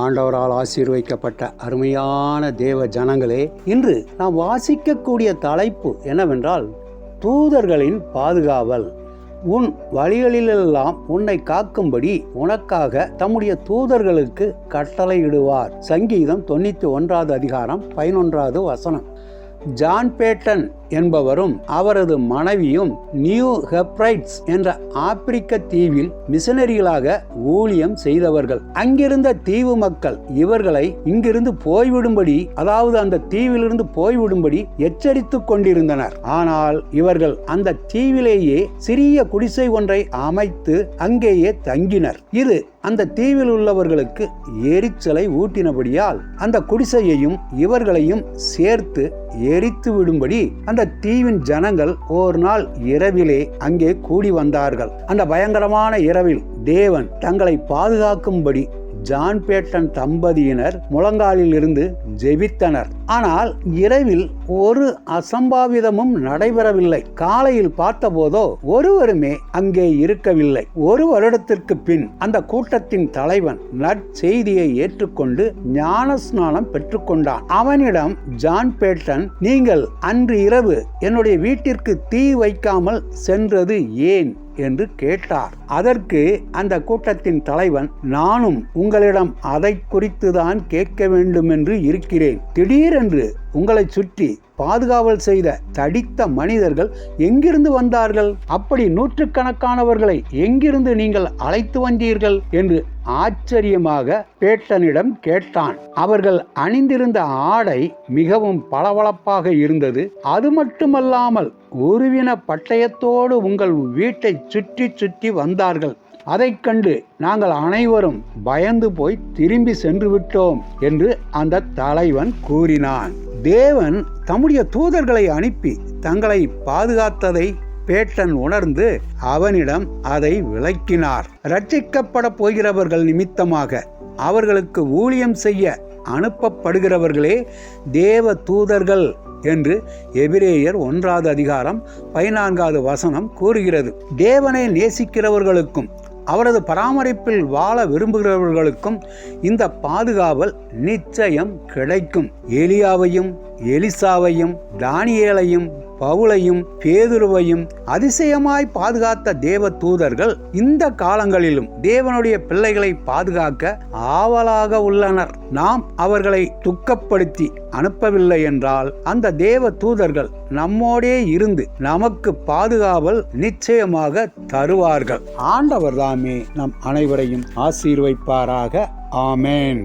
ஆண்டவரால் ஆசீர்வதிக்கப்பட்ட அருமையான தேவ ஜனங்களே, இன்று நாம் வாசிக்கக்கூடிய தலைப்பு என்னவென்றால் தூதர்களின் பாதுகாவல். உன் வழிகளிலெல்லாம் உன்னை காக்கும்படி உனக்காக தம்முடைய தூதர்களுக்கு கட்டளையிடுவார். சங்கீதம் 91 அதிகாரம் 11 வசனம். ஜான் பேட்டன் என்பவரும் அவரது மனைவியும் நியூ ஹெப்ரைட்ஸ் என்ற ஆப்பிரிக்க தீவில் மிஷனரிகளாக ஊழியம் செய்தவர்கள். அங்கிருந்த தீவு மக்கள் இவர்களை இங்கிருந்து போய்விடும்படி, அதாவது அந்த தீவிலிருந்து போய்விடும்படி எச்சரித்துக் கொண்டிருந்தனர். ஆனால் இவர்கள் அந்த தீவிலேயே சிறிய குடிசை ஒன்றை அமைத்து அங்கேயே தங்கினர். இது அந்த தீவில் உள்ளவர்களுக்கு எரிச்சலை ஊட்டினபடியால் அந்த குடிசையையும் இவர்களையும் சேர்த்து எரித்து விடும்படி அந்த தீவின் ஜனங்கள் ஒரு நாள் இரவிலே அங்கே கூடி வந்தார்கள். அந்த பயங்கரமான இரவில் தேவன் தங்களை பாதுகாக்கும்படி ஜான் பேட்டன் தம்பதியினர் முழங்காலில் இருந்து ஜெபித்தனர். ஆனால் இரவில் ஒரு அசம்பாவிதமும் நடைபெறவில்லை. காலையில் பார்த்தபோதோ ஒருவருமே அங்கே இருக்கவில்லை. ஒரு வருடத்திற்கு பின் அந்த கூட்டத்தின் தலைவன் நற்செய்தியை ஏற்றுக்கொண்டு ஞான ஸ்நானம் பெற்றுக்கொண்டான். அவனிடம் ஜான் பேட்டன், நீங்கள் அன்று இரவு என்னுடைய வீட்டிற்கு தீ வைக்காமல் சென்றது ஏன் என்று கேட்டார். அதற்கு அந்த கூட்டத்தின் தலைவன், நானும் உங்களிடம் அதை குறித்துதான் கேட்க வேண்டும் என்று இருக்கிறேன். திடீரென்று உங்களை சுற்றி பாதுகாவல் செய்த தடித்த மனிதர்கள் எங்கிருந்து வந்தார்கள்? அப்படி நூற்றுக்கணக்கானவர்களை எங்கிருந்து நீங்கள் அழைத்து வந்தீர்கள் என்று ஆச்சரியமாக பேட்டனிடம் கேட்டான். அவர்கள் அணிந்திருந்த ஆடை மிகவும் பளபளப்பாக இருந்தது. அது மட்டுமல்லாமல் உருவின பட்டயத்தோடு உங்கள் வீட்டை சுற்றி சுற்றி வந்தார்கள். அதைக் கண்டு நாங்கள் அனைவரும் பயந்து போய் திரும்பி சென்று விட்டோம் என்று அந்த தலைவன் கூறினான். தேவன் தம்முடைய தூதர்களை அனுப்பி தங்களை பாதுகாத்ததை பேட்டன் உணர்ந்து அவனிடம் அதை விளக்கினார். ரட்சிக்கப்பட போகிறவர்கள் நிமித்தமாக அவர்களுக்கு ஊழியம் செய்ய அனுப்பப்படுகிறவர்களே தேவ தூதர்கள் என்று எபிரேயர் 1 அதிகாரம் 14 வசனம் கூறுகிறது. தேவனை நேசிக்கிறவர்களுக்கும் அவரது பராமரிப்பில் வாழ விரும்புகிறவர்களுக்கும் இந்த பாதுகாவல் நிச்சயம் கிடைக்கும். எலியாவையும் எலிசாவையும் தானியேலையும் பவுலையும் பேதுருவையும் அதிசயமாய் பாதுகாத்த தேவ தூதர்கள் இந்த காலங்களிலும் தேவனுடைய பிள்ளைகளை பாதுகாக்க ஆவலாக உள்ளனர். நாம் அவர்களை துக்கப்படுத்தி அனுப்பவில்லை என்றால் அந்த தேவ தூதர்கள் நம்மோடே இருந்து நமக்கு பாதுகாவல் நிச்சயமாக தருவார்கள். ஆண்டவர் தாமே நம் அனைவரையும் ஆசீர்வதிப்பாராக. ஆமென்.